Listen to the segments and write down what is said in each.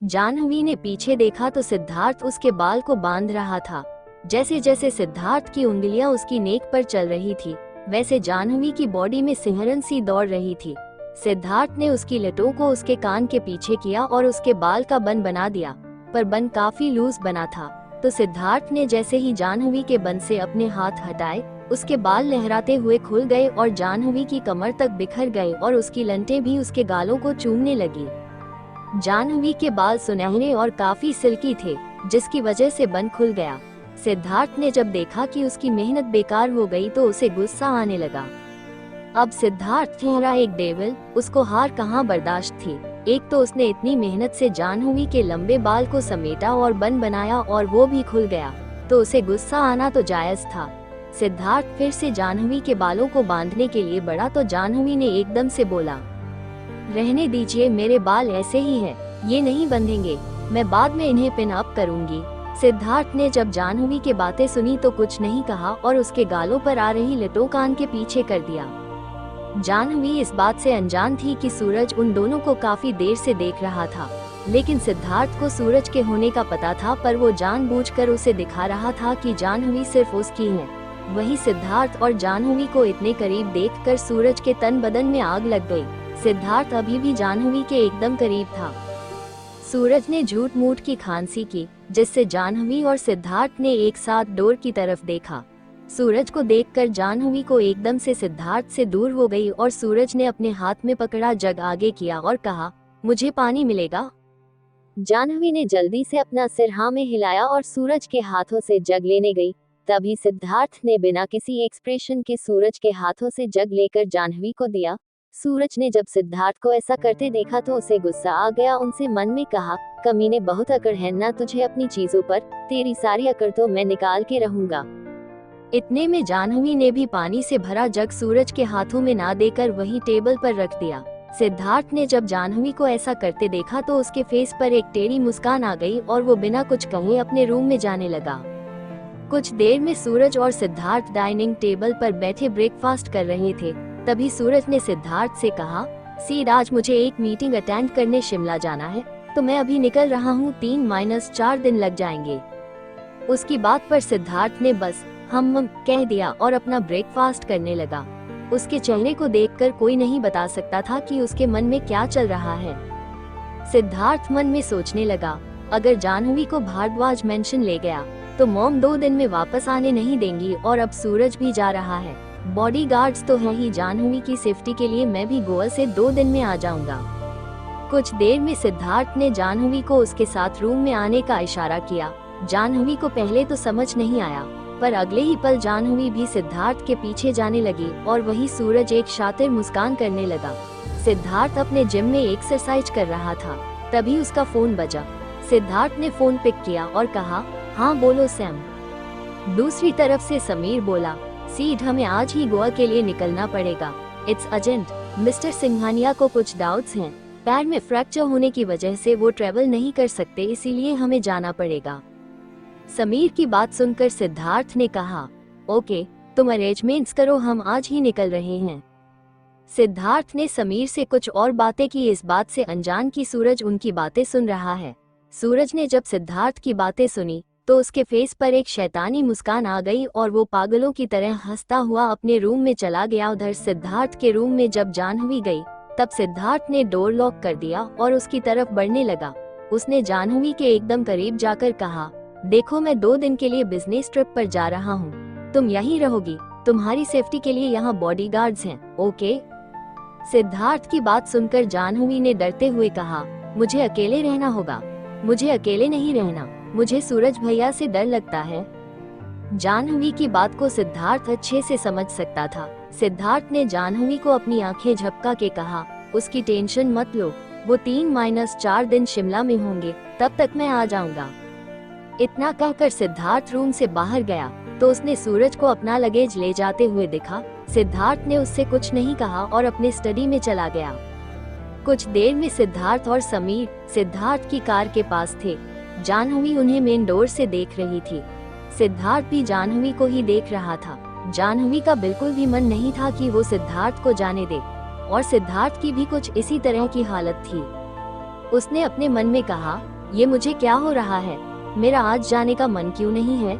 जाह्नवी ने पीछे देखा तो सिद्धार्थ उसके बाल को बांध रहा था। जैसे जैसे सिद्धार्थ की उंगलियां उसकी नेक पर चल रही थी, वैसे जाह्नवी की बॉडी में सिहरन सी दौड़ रही थी। सिद्धार्थ ने उसकी लटों को उसके कान के पीछे किया और उसके बाल का बन बना दिया, पर बन काफी लूज बना था। तो सिद्धार्थ ने जैसे ही जाह्नवी के बन से अपने हाथ हटाए, उसके बाल लहराते हुए खुल गए और जाह्नवी की कमर तक बिखर गए और उसकी लंटें भी उसके गालों को चूमने लगी। जाह्नवी के बाल सुनहरे और काफी सिल्की थे, जिसकी वजह से बन खुल गया। सिद्धार्थ ने जब देखा कि उसकी मेहनत बेकार हो गई तो उसे गुस्सा आने लगा। अब सिद्धार्थ चेहरा एक डेविल, उसको हार कहाँ बर्दाश्त थी। एक तो उसने इतनी मेहनत से जाह्नवी के लंबे बाल को समेटा और बन बनाया और वो भी खुल गया, तो उसे गुस्सा आना तो जायज था। सिद्धार्थ फिर से जाह्नवी के बालों को बांधने के लिए बढ़ा तो जाह्नवी ने एकदम से बोला, रहने दीजिए, मेरे बाल ऐसे ही हैं, ये नहीं बंधेंगे, मैं बाद में इन्हें पिन अप करूंगी। सिद्धार्थ ने जब जाह्नवी की बातें सुनी तो कुछ नहीं कहा और उसके गालों पर आ रही लटों कान के पीछे कर दिया। जाह्नवी इस बात से अनजान थी कि सूरज उन दोनों को काफी देर से देख रहा था, लेकिन सिद्धार्थ को सूरज के होने का पता था, पर वो जानबूझकर उसे दिखा रहा था कि जाह्नवी सिर्फ उसकी है। वहीं सिद्धार्थ और जाह्नवी को इतने करीब देखकर सूरज के तन बदन में आग लग गई। सिद्धार्थ अभी भी जाह्नवी के एकदम करीब था। सूरज ने झूठ मूठ की खांसी की, जिससे जाह्नवी और सिद्धार्थ ने एक साथ डोर की तरफ देखा। सूरज को देखकर जाह्नवी को एकदम से सिद्धार्थ से दूर हो गई और सूरज ने अपने हाथ में पकड़ा जग आगे किया और कहा, मुझे पानी मिलेगा। जाह्नवी ने जल्दी से अपना सिर हाँ में हिलाया और सूरज के हाथों से जग लेने गई। तभी सिद्धार्थ ने बिना किसी एक्सप्रेशन के सूरज के हाथों से जग लेकर जाह्नवी को दिया। सूरज ने जब सिद्धार्थ को ऐसा करते देखा तो उसे गुस्सा आ गया। उनसे मन में कहा, कमीने, बहुत अकड़ है ना तुझे अपनी चीजों पर, तेरी सारी अकड़ तो मैं निकाल के रहूंगा। इतने में जाह्नवी ने भी पानी से भरा जग सूरज के हाथों में ना देकर वहीं टेबल पर रख दिया। सिद्धार्थ ने जब जाह्नवी को ऐसा करते देखा तो उसके फेस पर एक टेढ़ी मुस्कान आ गई और वो बिना कुछ कहे अपने रूम में जाने लगा। कुछ देर में सूरज और सिद्धार्थ डाइनिंग टेबल पर बैठे ब्रेकफास्ट कर रहे थे। तभी सूरज ने सिद्धार्थ से कहा, सीड, आज मुझे एक मीटिंग अटेंड करने शिमला जाना है, तो मैं अभी निकल रहा हूँ, 3-4 दिन लग जाएंगे। उसकी बात पर सिद्धार्थ ने बस हम कह दिया और अपना ब्रेकफास्ट करने लगा। उसके चेहरे को देखकर कोई नहीं बता सकता था कि उसके मन में क्या चल रहा है। सिद्धार्थ मन में सोचने लगा, अगर जाह्नवी को भारद्वाज मेंशन ले गया तो मॉम 2 दिन में वापस आने नहीं देंगी, और अब सूरज भी जा रहा है, बॉडीगार्ड्स तो है ही, जाह्नवी की सेफ्टी के लिए मैं भी गोवा से 2 दिन में आ जाऊंगा। कुछ देर में सिद्धार्थ ने जाह्नवी को उसके साथ रूम में आने का इशारा किया। जाह्नवी को पहले तो समझ नहीं आया, पर अगले ही पल जाह्नवी भी सिद्धार्थ के पीछे जाने लगी और वही सूरज एक शातिर मुस्कान करने लगा। सिद्धार्थ अपने जिम में एक्सरसाइज कर रहा था, तभी उसका फोन बजा। सिद्धार्थ ने फोन पिक किया और कहा, हाँ बोलो सैम। दूसरी तरफ से समीर बोला, सीड, हमें आज ही गोवा के लिए निकलना पड़ेगा, इट्स अर्जेंट। मिस्टर सिंघानिया को कुछ डाउट्स हैं, पैर में फ्रैक्चर होने की वजह से वो ट्रेवल नहीं कर सकते, इसीलिए हमें जाना पड़ेगा। समीर की बात सुनकर सिद्धार्थ ने कहा, ओके, तुम अरेंजमेंट्स करो, हम आज ही निकल रहे हैं। सिद्धार्थ ने समीर से कुछ और बातें की, इस बात से अनजान कि सूरज उनकी बातें सुन रहा है। सूरज ने जब सिद्धार्थ की बातें सुनी तो उसके फेस पर एक शैतानी मुस्कान आ गई और वो पागलों की तरह हंसता हुआ अपने रूम में चला गया। उधर सिद्धार्थ के रूम में जब जाह्नवी गई तब सिद्धार्थ ने डोर लॉक कर दिया और उसकी तरफ बढ़ने लगा। उसने जाह्नवी के एकदम करीब जाकर कहा, देखो, मैं 2 दिन के लिए बिजनेस ट्रिप पर जा रहा हूँ, तुम यहीं रहोगी, तुम्हारी सेफ्टी के लिए यहाँ बॉडीगार्ड्स हैं, ओके? सिद्धार्थ की बात सुनकर जाह्नवी ने डरते हुए कहा, मुझे अकेले रहना होगा। मुझे अकेले नहीं रहना, मुझे सूरज भैया से डर लगता है। जाह्नवी की बात को सिद्धार्थ अच्छे से समझ सकता था। सिद्धार्थ ने जाह्नवी को अपनी आंखें झपका के कहा, उसकी टेंशन मत लो, वो 3-4 दिन शिमला में होंगे, तब तक मैं आ जाऊंगा। इतना कहकर सिद्धार्थ रूम से बाहर गया तो उसने सूरज को अपना लगेज ले जाते हुए देखा। सिद्धार्थ ने उससे कुछ नहीं कहा और अपने स्टडी में चला गया। कुछ देर में सिद्धार्थ और समीर सिद्धार्थ की कार के पास थे। जाह्नवी उन्हें मेन डोर से देख रही थी। सिद्धार्थ भी जाह्नवी को ही देख रहा था। जाह्नवी का बिल्कुल भी मन नहीं था कि वो सिद्धार्थ को जाने दे, और सिद्धार्थ की भी कुछ इसी तरह की हालत थी। उसने अपने मन में कहा, ये मुझे क्या हो रहा है? मेरा आज जाने का मन क्यों नहीं है?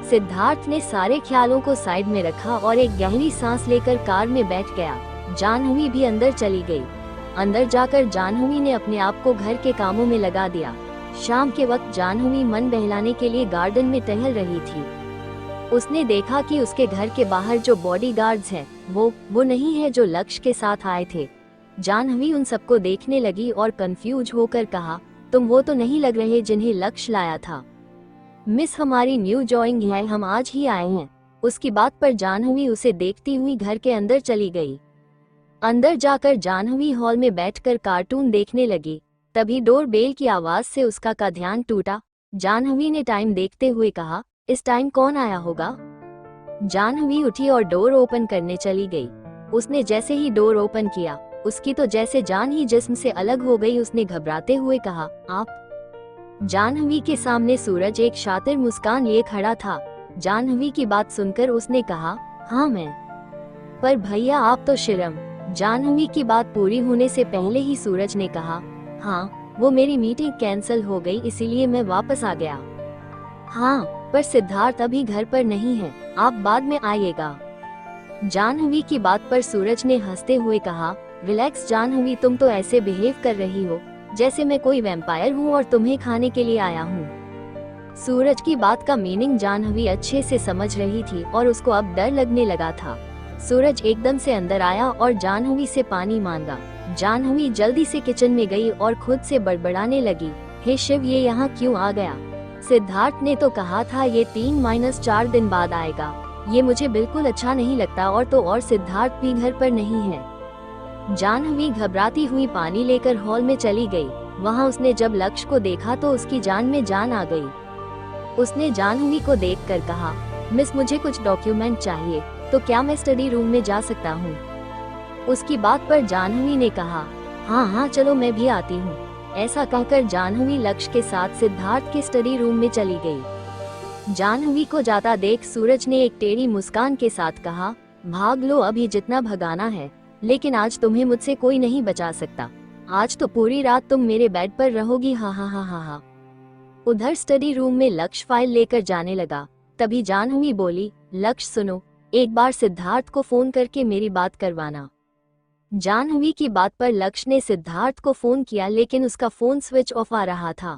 सिद्धार्थ ने सारे ख्यालों को साइड में रखा और एक गहरी सांस लेकर कार में बैठ गया। जाह्नवी भी अंदर चली गई। अंदर जाकर जाह्नवी ने अपने आप को घर के कामों में लगा दिया। शाम के वक्त जाह्नवी मन बहलाने के लिए गार्डन में टहल रही थी। उसने देखा कि उसके घर के बाहर जो बॉडीगार्ड्स हैं, वो नहीं है जो लक्ष्य के साथ आए थे। जाह्नवी उन सबको देखने लगी और कंफ्यूज होकर कहा, तुम वो तो नहीं लग रहे जिन्हें लक्ष्य लाया था। मिस, हमारी न्यू जॉइंग है, हम आज ही आए हैं। उसकी बात पर जाह्नवी उसे देखती हुई घर के अंदर चली गई। अंदर जाकर जाह्नवी हॉल में बैठकर कार्टून देखने लगी। तभी डोर बेल की आवाज से उसका का ध्यान टूटा। जाह्नवी ने टाइम देखते हुए कहा, इस टाइम कौन आया होगा? जाह्नवी उठी और डोर ओपन करने चली गई। उसने जैसे ही डोर ओपन किया, उसकी तो जैसे जान ही जिस्म से अलग हो गई। उसने घबराते हुए कहा, आप? जाह्नवी के सामने सूरज एक शातिर मुस्कान लिए खड़ा था। जाह्नवी की बात सुनकर उसने कहा, हाँ मैं। पर भैया आप तो शिरम। जाह्नवी की बात पूरी होने से पहले ही सूरज ने कहा, हाँ वो मेरी मीटिंग कैंसिल हो गई इसीलिए मैं वापस आ गया। हाँ पर सिद्धार्थ अभी घर पर नहीं है, आप बाद में आइएगा। जाह्नवी की बात पर सूरज ने हंसते हुए कहा, रिलैक्स जाह्नवी, तुम तो ऐसे बिहेव कर रही हो जैसे मैं कोई वैम्पायर हूँ और तुम्हें खाने के लिए आया हूँ। सूरज की बात का मीनिंग जाह्नवी अच्छे से समझ रही थी और उसको अब डर लगने लगा था। सूरज एकदम से अंदर आया और जाह्नवी से पानी मांगा। जाह्नवी जल्दी से किचन में गई और खुद से बड़बड़ाने लगी, हे शिव, ये यहाँ क्यों आ गया? सिद्धार्थ ने तो कहा था ये 3-4 दिन बाद आएगा। ये मुझे बिल्कुल अच्छा नहीं लगता। और तो और सिद्धार्थ भी घर पर नहीं है। जाह्नवी घबराती हुई पानी लेकर हॉल में चली गई। वहाँ उसने जब लक्ष्य को देखा तो उसकी जान में जान आ गई। उसने जाह्नवी को देखकर कहा, मिस मुझे कुछ डॉक्यूमेंट चाहिए, तो क्या मैं स्टडी रूम में जा सकता हूँ? उसकी बात पर जाह्नवी ने कहा, हाँ हाँ चलो मैं भी आती हूँ। ऐसा कहकर जाह्नवी लक्ष्य के साथ सिद्धार्थ के स्टडी रूम में चली गई। जाह्नवी को जाता देख सूरज ने एक टेढ़ी मुस्कान के साथ कहा, भाग लो अभी जितना भगाना है, लेकिन आज तुम्हें मुझसे कोई नहीं बचा सकता। आज तो पूरी रात तुम मेरे बेड पर रहोगी, हा हा हा हा हा। उधर स्टडी रूम में लक्ष्य फाइल लेकर जाने लगा। तभी जाह्नवी बोली, लक्ष्य सुनो, एक बार सिद्धार्थ को फोन करके मेरी बात करवाना। जाह्नवी की बात पर लक्ष्य ने सिद्धार्थ को फोन किया, लेकिन उसका फोन स्विच ऑफ आ रहा था।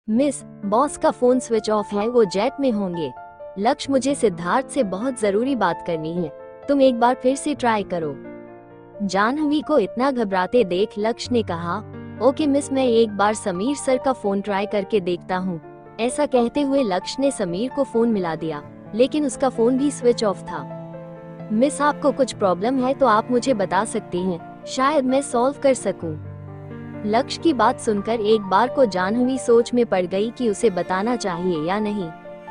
मिस, बॉस का फोन स्विच ऑफ है, वो जेट में होंगे। लक्ष्य, मुझे सिद्धार्थ से बहुत जरूरी बात करनी है, तुम एक बार फिर से ट्राई करो। जाह्नवी को इतना घबराते देख लक्ष्य ने कहा, ओके मिस, मैं एक बार समीर सर का फोन ट्राई करके देखता हूँ। ऐसा कहते हुए लक्ष्य ने समीर को फोन मिला दिया, लेकिन उसका फोन भी स्विच ऑफ था। मिस, आपको कुछ प्रॉब्लम है तो आप मुझे बता सकती हैं, शायद मैं सॉल्व कर सकूं। लक्ष्य की बात सुनकर एक बार को जाह्नवी सोच में पड़ गई कि उसे बताना चाहिए या नहीं।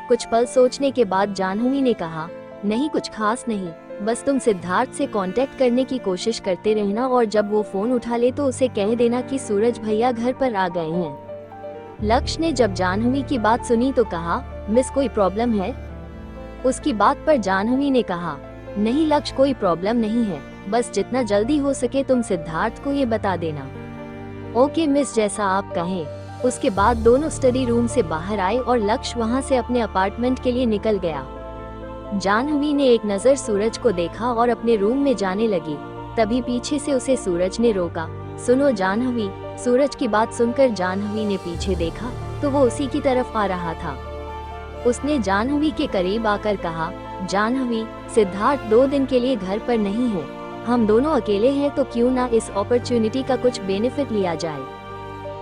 कुछ पल सोचने के बाद जाह्नवी ने कहा, नहीं कुछ खास नहीं, बस तुम सिद्धार्थ से कांटेक्ट करने की कोशिश करते रहना और जब वो फोन उठा ले तो उसे कह देना कि सूरज भैया घर पर आ गए हैं। लक्ष्य ने जब जाह्नवी की बात सुनी तो कहा, मिस कोई प्रॉब्लम है? उसकी बात पर जाह्नवी ने कहा, नहीं लक्ष्य कोई प्रॉब्लम नहीं है, बस जितना जल्दी हो सके तुम सिद्धार्थ को ये बता देना। ओके मिस, जैसा आप कहें। उसके बाद दोनों स्टडी रूम से बाहर आए और लक्ष्य वहाँ से अपने अपार्टमेंट के लिए निकल गया। जाह्नवी ने एक नजर सूरज को देखा और अपने रूम में जाने लगी। तभी पीछे से उसे सूरज ने रोका, सुनो जाह्नवी। सूरज की बात सुनकर जाह्नवी ने पीछे देखा तो वो उसी की तरफ आ रहा था। उसने जाह्नवी के करीब आकर कहा, जाह्नवी, सिद्धार्थ 2 दिन के लिए घर पर नहीं है, हम दोनों अकेले हैं, तो क्यों ना इस अपॉर्चुनिटी का कुछ बेनिफिट लिया जाए।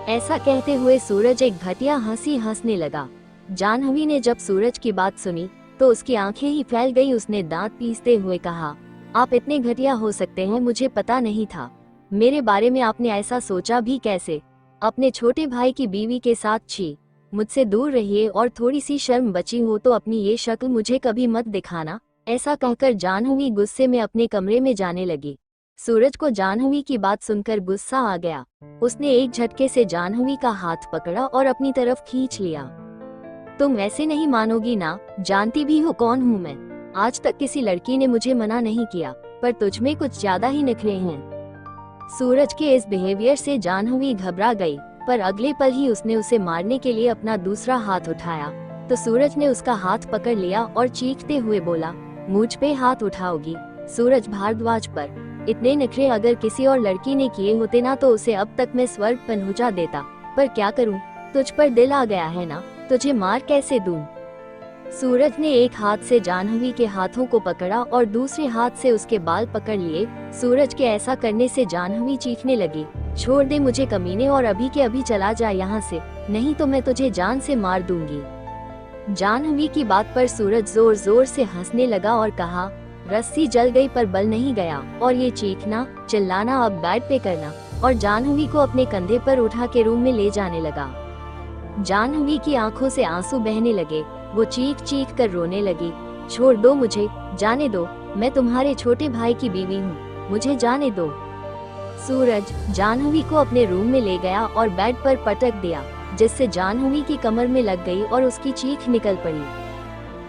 ऐसा कहते हुए सूरज एक घटिया हंसी हंसने लगा। जाह्नवी ने जब सूरज की बात सुनी तो उसकी आंखें ही फैल गई। उसने दांत पीसते हुए कहा, आप इतने घटिया हो सकते हैं, मुझे पता नहीं था। मेरे बारे में आपने ऐसा सोचा भी कैसे? अपने छोटे भाई की बीवी के साथ, छी, मुझसे दूर रहिए और थोड़ी सी शर्म बची हो तो अपनी ये शक्ल मुझे कभी मत दिखाना। ऐसा कहकर जाह्नवी गुस्से में अपने कमरे में जाने लगी। सूरज को जाह्नवी की बात सुनकर गुस्सा आ गया। उसने एक झटके से जाह्नवी का हाथ पकड़ा और अपनी तरफ खींच लिया। तुम वैसे नहीं मानोगी ना, जानती भी हो कौन हूँ मैं। आज तक किसी लड़की ने मुझे मना नहीं किया, पर तुझ में कुछ ज्यादा ही नखरे हैं। सूरज के इस बिहेवियर से जाह्नवी घबरा गई। पर अगले पल ही उसने उसे मारने के लिए अपना दूसरा हाथ उठाया तो सूरज ने उसका हाथ पकड़ लिया और चीखते हुए बोला, मुझ पे हाथ उठाओगी? सूरज भारद्वाज पर इतने नखरे अगर किसी और लड़की ने किए होते ना तो उसे अब तक मैं स्वर्ग पहुंचा देता, पर क्या करूं, तुझ पर दिल आ गया है ना, तुझे मार कैसे दूं? सूरज ने एक हाथ से जाह्नवी के हाथों को पकड़ा और दूसरे हाथ से उसके बाल पकड़ लिए। सूरज के ऐसा करने से जाह्नवी चीखने लगी, छोड़ दे मुझे कमीने और अभी के अभी चला जा यहाँ से, नहीं तो मैं तुझे जान से मार दूंगी। जाह्नवी की बात पर सूरज जोर जोर से हंसने लगा और कहा, रस्सी जल गई पर बल नहीं गया, और ये चीखना चिल्लाना अब बेड पे करना, और जाह्नवी को अपने कंधे पर उठा के रूम में ले जाने लगा। जाह्नवी की आंखों से आंसू बहने लगे, वो चीख चीख कर रोने लगी, छोड़ दो मुझे, जाने दो, मैं तुम्हारे छोटे भाई की बीवी हूँ, मुझे जाने दो। सूरज जाह्नवी को अपने रूम में ले गया और बेड पर पटक दिया, जिससे जाह्नवी की कमर में लग गई और उसकी चीख निकल पड़ी।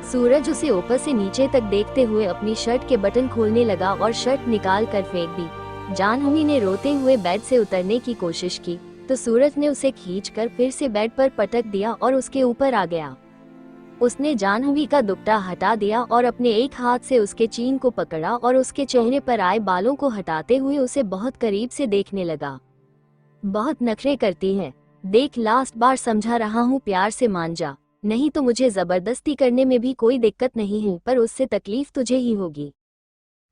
सूरज उसे ऊपर से नीचे तक देखते हुए अपनी शर्ट के बटन खोलने लगा और शर्ट निकाल कर फेंक दी। जाह्नवी ने रोते हुए बेड से उतरने की कोशिश की तो सूरज ने उसे खींचकर फिर से बेड पर पटक दिया और उसके ऊपर आ गया। उसने जाह्नवी का दुपट्टा हटा दिया और अपने एक हाथ से उसके चीन को पकड़ा और उसके चेहरे पर आए बालों को हटाते हुए उसे बहुत करीब से देखने लगा। बहुत नखरे करती है, देख लास्ट बार समझा रहा हूँ, प्यार से मान जा, नहीं तो मुझे जबरदस्ती करने में भी कोई दिक्कत नहीं है, पर उससे तकलीफ तुझे ही होगी।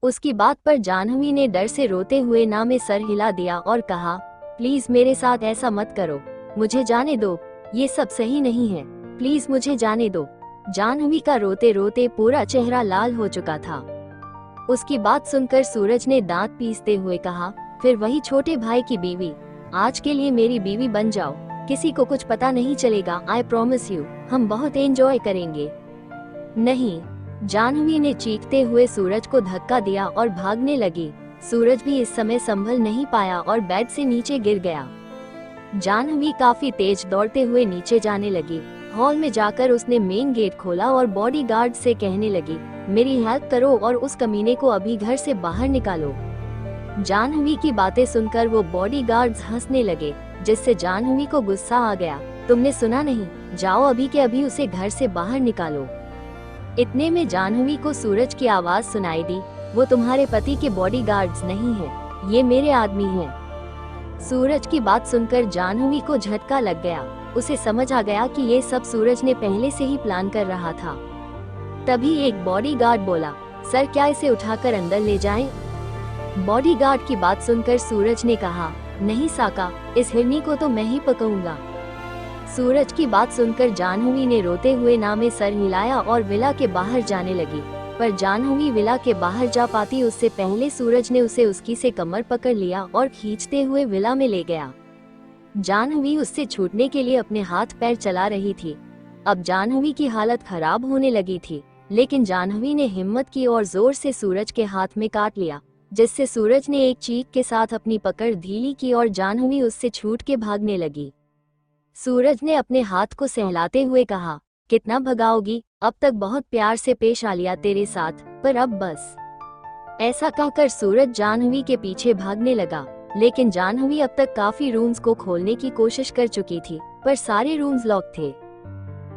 उसकी बात पर जाह्नवी ने डर से रोते हुए ना में सर हिला दिया और कहा, प्लीज मेरे साथ ऐसा मत करो, मुझे जाने दो, ये सब सही नहीं है, प्लीज मुझे जाने दो। जाह्नवी का रोते रोते पूरा चेहरा लाल हो चुका था। उसकी बात सुनकर सूरज ने दांत पीसते हुए कहा, फिर वही छोटे भाई की बीवी, आज के लिए मेरी बीवी बन जाओ, किसी को कुछ पता नहीं चलेगा, आई प्रॉमिस यू, हम बहुत एंजॉय करेंगे। नहीं, जाह्नवी ने चीखते हुए सूरज को धक्का दिया और भागने लगी। सूरज भी इस समय संभल नहीं पाया और बेड से नीचे गिर गया। जाह्नवी काफी तेज दौड़ते हुए नीचे जाने लगी। हॉल में जाकर उसने मेन गेट खोला और बॉडीगार्ड से कहने लगी, मेरी हेल्प करो और उस कमीने को अभी घर से बाहर निकालो। जाह्नवी की बातें सुनकर वो बॉडीगार्ड्स हंसने लगे, जिससे जाह्नवी को गुस्सा आ गया। तुमने सुना नहीं, जाओ अभी के अभी उसे घर से बाहर निकालो। इतने में जाह्नवी को सूरज की आवाज सुनाई दी, वो तुम्हारे पति के बॉडीगार्ड्स नहीं हैं, ये मेरे आदमी हैं। सूरज की बात सुनकर जाह्नवी को झटका लग गया। उसे समझ आ गया कि ये सब सूरज ने पहले से ही प्लान कर रहा था। तभी एक बॉडीगार्ड बोला, सर क्या इसे उठाकर अंदर ले जाएं? बॉडीगार्ड की बात सुनकर सूरज ने कहा, नहीं साका, इस हिरनी को तो मैं ही पकाऊंगा। सूरज की बात सुनकर जाह्नवी ने रोते हुए ना में सर हिलाया और विला के बाहर जाने लगी, पर जाह्नवी विला के बाहर जा पाती उससे पहले सूरज ने उसे उसकी से कमर पकड़ लिया और खींचते हुए विला में ले गया। जाह्नवी उससे छूटने के लिए अपने हाथ पैर चला रही थी। अब जाह्नवी की हालत खराब होने लगी थी, लेकिन जाह्नवी ने हिम्मत की और जोर से सूरज के हाथ में काट लिया, जिससे सूरज ने एक चीख के साथ अपनी पकड़ ढीली की और जाह्नवी उससे छूट के भागने लगी। सूरज ने अपने हाथ को सहलाते हुए कहा, कितना भगाओगी, अब तक बहुत प्यार से पेश आ लिया तेरे साथ, पर अब बस। ऐसा कहकर सूरज जाह्नवी के पीछे भागने लगा, लेकिन जाह्नवी अब तक काफी रूम्स को खोलने की कोशिश कर चुकी थी, पर सारे रूम्स लॉक थे।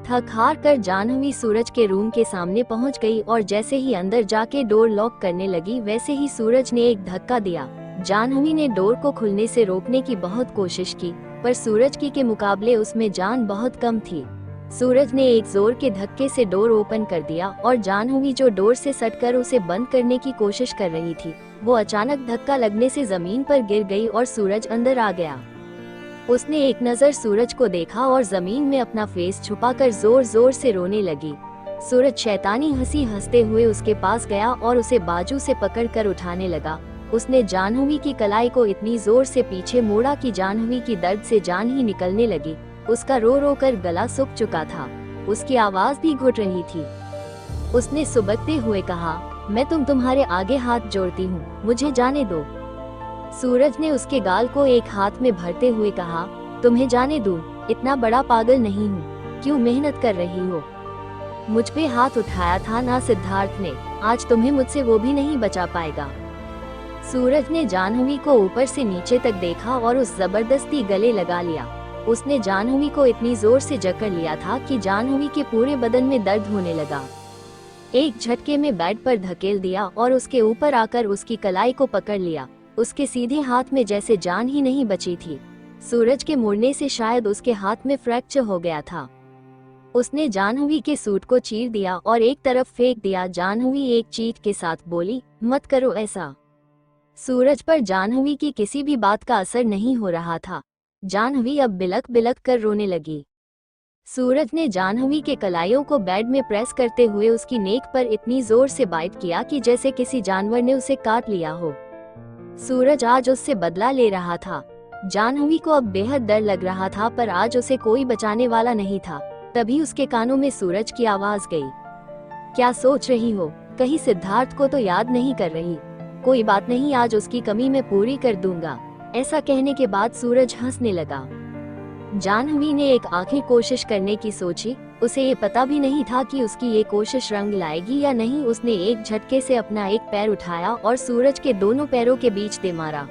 थक हार कर जाह्नवी सूरज के रूम के सामने पहुंच गई और जैसे ही अंदर जाके डोर लॉक करने लगी, वैसे ही सूरज ने एक धक्का दिया। जाह्नवी ने डोर को खुलने से रोकने की बहुत कोशिश की, पर सूरज की के मुकाबले उसमें जान बहुत कम थी। सूरज ने एक जोर के धक्के से डोर ओपन कर दिया और जाह्नवी जो डोर से सटकर उसे बंद करने की कोशिश कर रही थी, वो अचानक धक्का लगने से जमीन पर गिर गई और सूरज अंदर आ गया। उसने एक नजर सूरज को देखा और जमीन में अपना फेस छुपाकर जोर जोर से रोने लगी। सूरज शैतानी हंसी हंसते हुए उसके पास गया और उसे बाजू से पकड़कर उठाने लगा। उसने जाह्नवी की कलाई को इतनी जोर से पीछे मोड़ा कि जाह्नवी की दर्द से जान ही निकलने लगी। उसका रो रो कर गला सूख चुका था, उसकी आवाज भी घुट रही थी। उसने सुबकते हुए कहा, मैं तुम्हारे आगे हाथ जोड़ती हूँ, मुझे जाने दो। सूरज ने उसके गाल को एक हाथ में भरते हुए कहा, तुम्हें जाने दूं, इतना बड़ा पागल नहीं हूँ, क्यों मेहनत कर रही हो? मुझ पे हाथ उठाया था ना सिद्धार्थ ने, आज तुम्हें मुझसे वो भी नहीं बचा पाएगा। सूरज ने जाह्नवी को ऊपर से नीचे तक देखा और उस जबरदस्ती गले लगा लिया। उसने जाह्नवी को इतनी जोर से जकड़ लिया था कि जाह्नवी के पूरे बदन में दर्द होने लगा। एक झटके में बेड पर धकेल दिया और उसके ऊपर आकर उसकी कलाई को पकड़ लिया। उसके सीधे हाथ में जैसे जान ही नहीं बची थी। सूरज के मुड़ने से शायद उसके हाथ में फ्रैक्चर हो गया था। उसने जाह्नवी के सूट को चीर दिया और एक तरफ फेंक दिया। जाह्नवी एक चीख के साथ बोली, मत करो ऐसा। सूरज पर जाह्नवी की किसी भी बात का असर नहीं हो रहा था। जाह्नवी अब बिलक बिलक कर रोने लगी। सूरज ने जाह्नवी के कलाइयों को बेड में प्रेस करते हुए उसकी नेक पर इतनी जोर से बाइट किया कि जैसे किसी जानवर ने उसे काट लिया हो। सूरज आज उससे बदला ले रहा था। जाह्नवी को अब बेहद डर लग रहा था, पर आज उसे कोई बचाने वाला नहीं था। तभी उसके कानों में सूरज की आवाज गई, क्या सोच रही हो? कहीं सिद्धार्थ को तो याद नहीं कर रही? कोई बात नहीं, आज उसकी कमी मैं पूरी कर दूंगा। ऐसा कहने के बाद सूरज हंसने लगा। जाह्नवी ने एक आखिरी कोशिश करने की सोची। उसे ये पता भी नहीं था कि उसकी ये कोशिश रंग लाएगी या नहीं। उसने एक झटके से अपना एक पैर उठाया और सूरज के दोनों पैरों के बीच दे मारा।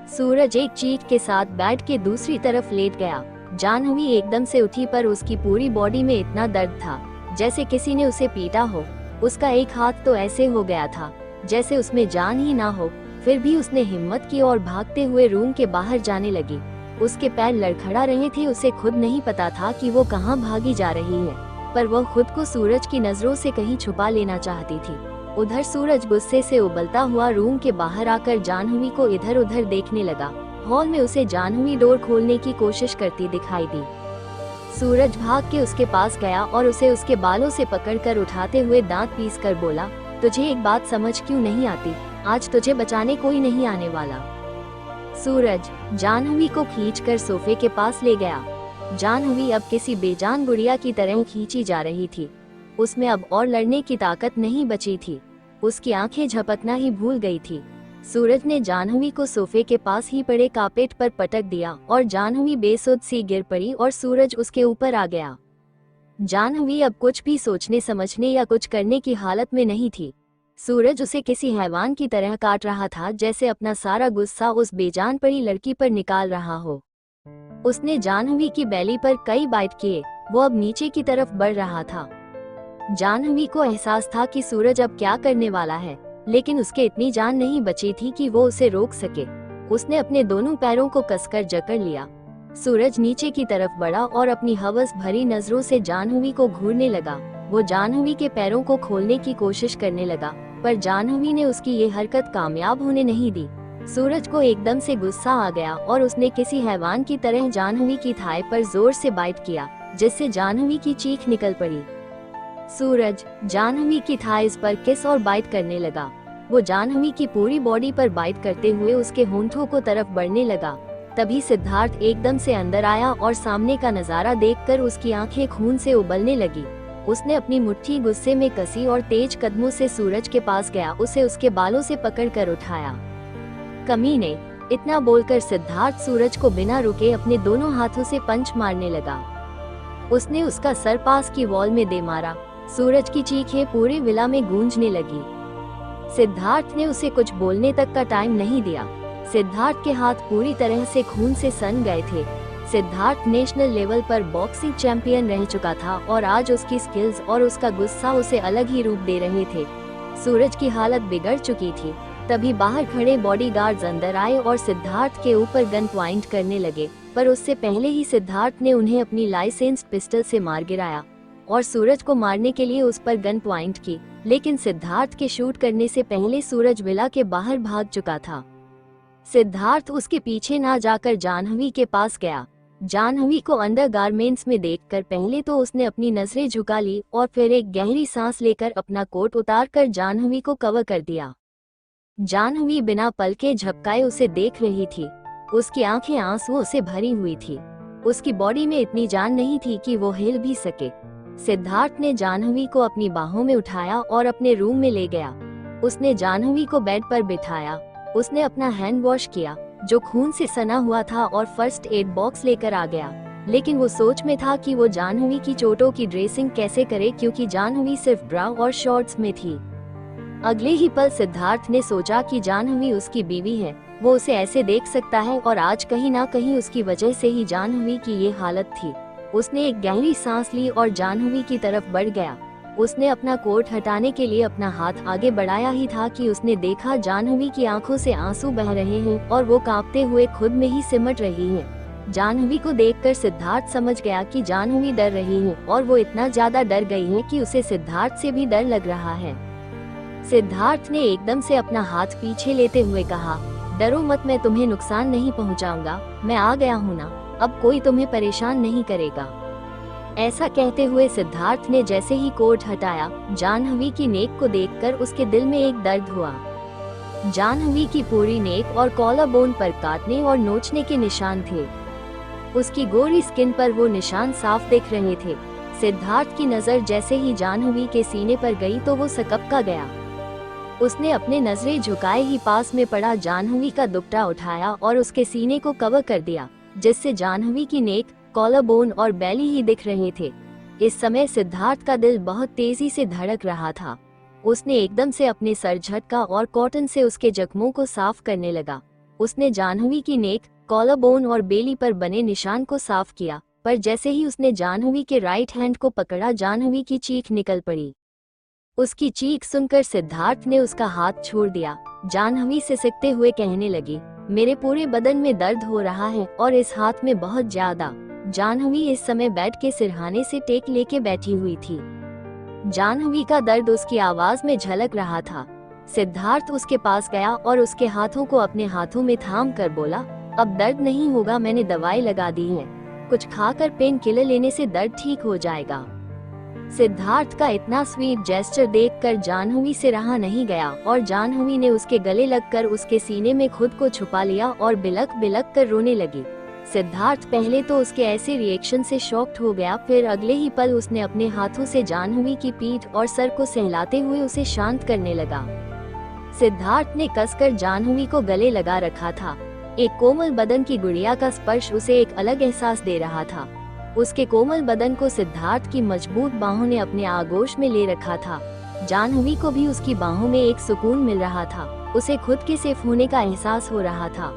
सूरज एक चीख के साथ बेड के दूसरी तरफ लेट गया। जाह्नवी एकदम से उठी, पर उसकी पूरी बॉडी में इतना दर्द था जैसे किसी ने उसे पीटा हो। उसका एक हाथ तो ऐसे हो गया था जैसे उसमें जान ही ना हो। फिर भी उसने हिम्मत की और भागते हुए रूम के बाहर जाने लगी। उसके पैर लड़खड़ा रहे थे। उसे खुद नहीं पता था कि वो कहाँ भागी जा रही है, पर वह खुद को सूरज की नजरों से कहीं छुपा लेना चाहती थी। उधर सूरज गुस्से से उबलता हुआ रूम के बाहर आकर जाह्नवी को इधर उधर देखने लगा। हॉल में उसे जाह्नवी डोर खोलने की कोशिश करती दिखाई दी। सूरज भाग के उसके पास गया और उसे उसके बालों से पकड़कर उठाते हुए दांत पीस कर बोला, तुझे एक बात समझ क्यों नहीं आती? आज तुझे बचाने कोई नहीं आने वाला। सूरज जाह्नवी को खींचकर सोफे के पास ले गया। जाह्नवी अब किसी बेजान गुड़िया की तरह खींची जा रही थी। उसमें अब और लड़ने की ताकत नहीं बची थी। उसकी आंखें झपकना ही भूल गई थी। सूरज ने जाह्नवी को सोफे के पास ही पड़े कार्पेट पर पटक दिया और जाह्नवी बेसुध सी गिर पड़ी और सूरज उसके ऊपर आ गया। जाह्नवी अब कुछ भी सोचने समझने या कुछ करने की हालत में नहीं थी। सूरज उसे किसी हैवान की तरह काट रहा था, जैसे अपना सारा गुस्सा उस बेजान पड़ी लड़की पर निकाल रहा हो। उसने जाह्नवी की बैली पर कई बाइट किए। वो अब नीचे की तरफ बढ़ रहा था। जाह्नवी को एहसास था कि सूरज अब क्या करने वाला है, लेकिन उसके इतनी जान नहीं बची थी कि वो उसे रोक सके। उसने अपने दोनों पैरों को कसकर जकड़ लिया। सूरज नीचे की तरफ बढ़ा और अपनी हवस भरी नजरों से जाह्नवी को घूरने लगा। वो जाह्नवी के पैरों को खोलने की कोशिश करने लगा, पर जाह्नवी ने उसकी ये हरकत कामयाब होने नहीं दी। सूरज को एकदम से गुस्सा आ गया और उसने किसी हैवान की तरह जाह्नवी की थाई पर जोर से बाइट किया, जिससे जाह्नवी की चीख निकल पड़ी। सूरज जाह्नवी की थाइस पर किस और बाइट करने लगा। वो जाह्नवी की पूरी बॉडी पर बाइट करते हुए उसके होंठों को तरफ बढ़ने लगा। तभी सिद्धार्थ एकदम से अंदर आया और सामने का नजारा देखकर उसकी आंखें खून से उबलने लगी। उसने अपनी मुट्ठी गुस्से में कसी और तेज कदमों से सूरज के पास गया, उसे उसके बालों से पकड़कर उठाया। कमीने, इतना बोलकर सिद्धार्थ सूरज को बिना रुके अपने दोनों हाथों से पंच मारने लगा। उसने उसका सर पास की वॉल में दे मारा। सूरज की चीखें पूरे विला में गूंजने लगी। सिद्धार्थ ने उसे कुछ बोलने तक का टाइम नहीं दिया। सिद्धार्थ के हाथ पूरी तरह से खून से सन गए थे। सिद्धार्थ नेशनल लेवल पर बॉक्सिंग चैंपियन रह चुका था और आज उसकी स्किल्स और उसका गुस्सा उसे अलग ही रूप दे रहे थे। सूरज की हालत बिगड़ चुकी थी। तभी बाहर खड़े बॉडीगार्ड्स अंदर आए और सिद्धार्थ के ऊपर गन पॉइंट करने लगे, पर उससे पहले ही सिद्धार्थ ने उन्हें अपनी लाइसेंस्ड पिस्टल से मार गिराया और सूरज को मारने के लिए उस पर गन पॉइंट की। लेकिन सिद्धार्थ के शूट करने से पहले सूरज विला के बाहर भाग चुका था। सिद्धार्थ उसके पीछे ना जाकर जाह्नवी के पास गया। जाह्नवी को अंडरगारमेंट्स में देखकर पहले तो उसने अपनी नजरें झुका ली और फिर एक गहरी सांस लेकर अपना कोट उतारकर जाह्नवी को कवर कर दिया। जाह्नवी बिना पलके झपकाए उसे देख रही थी। उसकी आंखें आंसुओं से भरी हुई थी। उसकी बॉडी में इतनी जान नहीं थी कि वो हिल भी सके। सिद्धार्थ ने जाह्नवी को अपनी बाहों में उठाया और अपने रूम में ले गया। उसने जाह्नवी को बेड पर बिठाया। उसने अपना हैंड वॉश किया जो खून से सना हुआ था और फर्स्ट एड बॉक्स लेकर आ गया। लेकिन वो सोच में था कि वो जाह्नवी की चोटों की ड्रेसिंग कैसे करे, क्योंकि जाह्नवी सिर्फ ब्रा और शॉर्ट्स में थी। अगले ही पल सिद्धार्थ ने सोचा कि जाह्नवी उसकी बीवी है। वो उसे ऐसे देख सकता है और आज कहीं ना कहीं उसकी वजह से ही जाह्नवी की ये हालत थी। उसने एक गहरी सांस ली और जाह्नवी की तरफ बढ़ गया। उसने अपना कोट हटाने के लिए अपना हाथ आगे बढ़ाया ही था कि उसने देखा जाह्नवी की आंखों से आंसू बह रहे हैं और वो कांपते हुए खुद में ही सिमट रही है। जाह्नवी को देखकर सिद्धार्थ समझ गया कि जाह्नवी डर रही है और वो इतना ज्यादा डर गई है कि उसे सिद्धार्थ से भी डर लग रहा है। सिद्धार्थ ने एकदम से अपना हाथ पीछे लेते हुए कहा, डरो मत, मैं तुम्हें नुकसान नहीं पहुंचाऊंगा, मैं आ गया हूं ना, अब कोई तुम्हें परेशान नहीं करेगा। ऐसा कहते हुए सिद्धार्थ ने जैसे ही कोट हटाया, जाह्नवी की नेक को देखकर उसके दिल में एक दर्द हुआ। जाह्नवी की पूरी नेक और कॉलर बोन पर काटने और नोचने के निशान थे। उसकी गोरी स्किन पर वो निशान साफ दिख रहे थे। सिद्धार्थ की नजर जैसे ही जाह्नवी के सीने पर गई तो वो सकपका गया। उसने अपने नजरें झुकाए ही पास में पड़ा जाह्नवी का दुपट्टा उठाया और उसके सीने को कवर कर दिया, जिससे जाह्नवी की नेक, कॉलर बोन और बैली ही दिख रहे थे। इस समय सिद्धार्थ का दिल बहुत तेजी से धड़क रहा था। उसने एकदम से अपने सर झटका और कॉटन से उसके जख्मों को साफ करने लगा। उसने जाह्नवी की नेक, कॉलर बोन और बेली पर बने निशान को साफ किया, पर जैसे ही उसने जाह्नवी के राइट हैंड को पकड़ा, जाह्नवी की चीख निकल पड़ी। उसकी चीख सुनकर सिद्धार्थ ने उसका हाथ छोड़ दिया। जाह्नवी सिसकते हुए कहने लगी, मेरे पूरे बदन में दर्द हो रहा है और इस हाथ में बहुत ज्यादा। जाह्नवी इस समय बेड के सिरहाने से टेक लेके बैठी हुई थी। जाह्नवी का दर्द उसकी आवाज में झलक रहा था। सिद्धार्थ उसके पास गया और उसके हाथों को अपने हाथों में थाम कर बोला, अब दर्द नहीं होगा, मैंने दवाई लगा दी है, कुछ खाकर पेन किलर लेने से दर्द ठीक हो जाएगा। सिद्धार्थ का इतना स्वीट जेस्चर देखकर जाह्नवी से रहा नहीं गया और जाह्नवी ने उसके गले लगकर उसके सीने में खुद को छुपा लिया और बिलक बिलक कर रोने लगी। सिद्धार्थ पहले तो उसके ऐसे रिएक्शन से शॉक्ड हो गया, फिर अगले ही पल उसने अपने हाथों से जाह्नवी की पीठ और सर को सहलाते हुए उसे शांत करने लगा। सिद्धार्थ ने कसकर जाह्नवी को गले लगा रखा था। एक कोमल बदन की गुड़िया का स्पर्श उसे एक अलग एहसास दे रहा था। उसके कोमल बदन को सिद्धार्थ की मजबूत बाहों ने अपने आगोश में ले रखा था। जाह्नवी को भी उसकी बाहों में एक सुकून मिल रहा था। उसे खुद के सेफ होने का एहसास हो रहा था।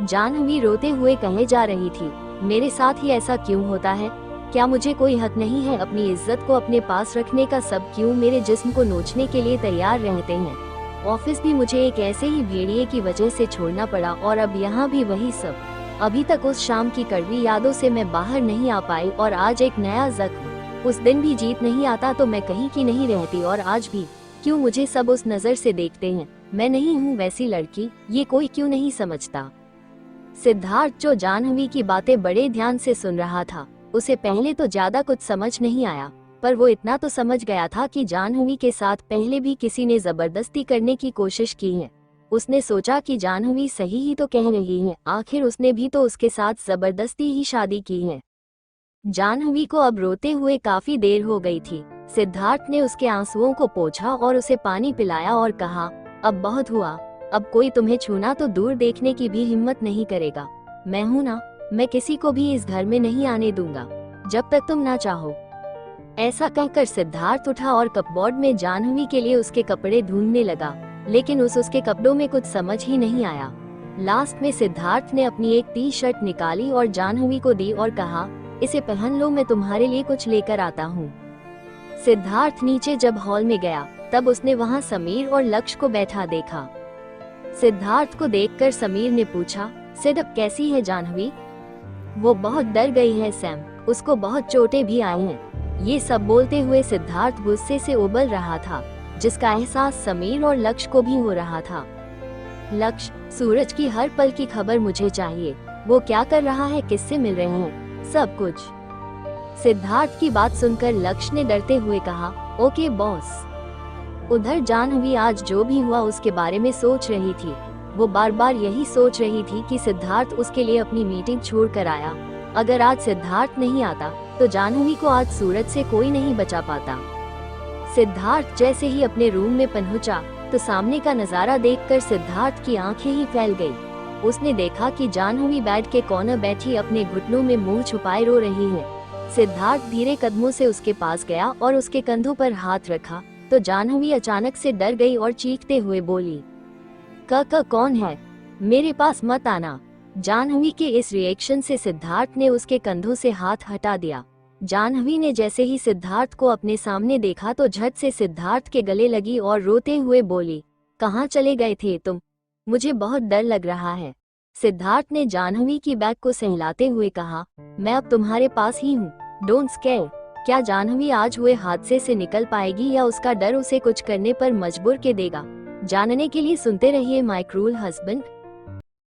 जाह्नवी रोते हुए कहे जा रही थी, मेरे साथ ही ऐसा क्यों होता है? क्या मुझे कोई हक नहीं है अपनी इज्जत को अपने पास रखने का? सब क्यों मेरे जिस्म को नोचने के लिए तैयार रहते हैं? ऑफिस भी मुझे एक ऐसे ही भेड़िए की वजह से छोड़ना पड़ा और अब यहाँ भी वही सब। अभी तक उस शाम की कड़वी यादों से मैं बाहर नहीं आ पाई और आज एक नया जख्म। उस दिन भी जीत नहीं आता तो मैं कहीं की नहीं रहती, और आज भी क्यों मुझे सब उस नजर से देखते हैं? मैं नहीं हूँ वैसी लड़की, ये कोई क्यों नहीं समझता? सिद्धार्थ जो जाह्नवी की बातें बड़े ध्यान से सुन रहा था, उसे पहले तो ज्यादा कुछ समझ नहीं आया, पर वो इतना तो समझ गया था कि जाह्नवी के साथ पहले भी किसी ने जबरदस्ती करने की कोशिश की है। उसने सोचा कि जाह्नवी सही ही तो कह रही है, आखिर उसने भी तो उसके साथ जबरदस्ती ही शादी की है। जाह्नवी को अब रोते हुए काफी देर हो गई थी। सिद्धार्थ ने उसके आंसुओं को पोंछा और उसे पानी पिलाया और कहा, अब बहुत हुआ, अब कोई तुम्हें छूना तो दूर देखने की भी हिम्मत नहीं करेगा। मैं हूं ना, मैं किसी को भी इस घर में नहीं आने दूंगा जब तक तुम ना चाहो। ऐसा कहकर सिद्धार्थ उठा और कपबोर्ड में जाह्नवी के लिए उसके कपड़े ढूंढने लगा, लेकिन उसके कपड़ों में कुछ समझ ही नहीं आया। लास्ट में सिद्धार्थ ने अपनी एक टी शर्ट निकाली और जाह्नवी को दी और कहा, इसे पहन लो, मैं तुम्हारे लिए कुछ लेकर आता हूँ। सिद्धार्थ नीचे जब हॉल में गया तब उसने वहाँ समीर और लक्ष्य को बैठा देखा। सिद्धार्थ को देखकर समीर ने पूछा, सिड अब कैसी है जाह्नवी? वो बहुत डर गई है सैम, उसको बहुत चोटें भी आई हैं। ये सब बोलते हुए सिद्धार्थ गुस्से से उबल रहा था, जिसका एहसास समीर और लक्ष्य को भी हो रहा था। लक्ष्य, सूरज की हर पल की खबर मुझे चाहिए। वो क्या कर रहा है, किससे मिल रहे हैं, सब कुछ। सिद्धार्थ की बात सुनकर लक्ष्य ने डरते हुए कहा, ओके बॉस। उधर जाह्नवी आज जो भी हुआ उसके बारे में सोच रही थी। वो बार बार यही सोच रही थी कि सिद्धार्थ उसके लिए अपनी मीटिंग छोड़ कर आया। अगर आज सिद्धार्थ नहीं आता तो जाह्नवी को आज सूरज से कोई नहीं बचा पाता। सिद्धार्थ जैसे ही अपने रूम में पहुंचा तो सामने का नजारा देखकर सिद्धार्थ की आंखें ही फैल गई। उसने देखा कि जाह्नवी बेड के कॉर्नर बैठी अपने घुटनों में मुंह छुपाए रो रही है। सिद्धार्थ धीरे कदमों से उसके पास गया और उसके कंधों पर हाथ रखा तो जाह्नवी अचानक से डर गई और चीखते हुए बोली, क कौन है? मेरे पास मत आना। जाह्नवी के इस रिएक्शन से सिद्धार्थ ने उसके कंधों से हाथ हटा दिया। जाह्नवी ने जैसे ही सिद्धार्थ को अपने सामने देखा तो झट से सिद्धार्थ के गले लगी और रोते हुए बोली, कहाँ चले गए थे तुम? मुझे बहुत डर लग रहा है। सिद्धार्थ ने जाह्नवी की बैग को सहलाते हुए कहा, मैं अब तुम्हारे पास ही हूँ, डोंट स्केयर। क्या जाह्नवी आज हुए हादसे से निकल पाएगी या उसका डर उसे कुछ करने पर मजबूर कर देगा? जानने के लिए सुनते रहिए माय क्रूएल हस्बैंड।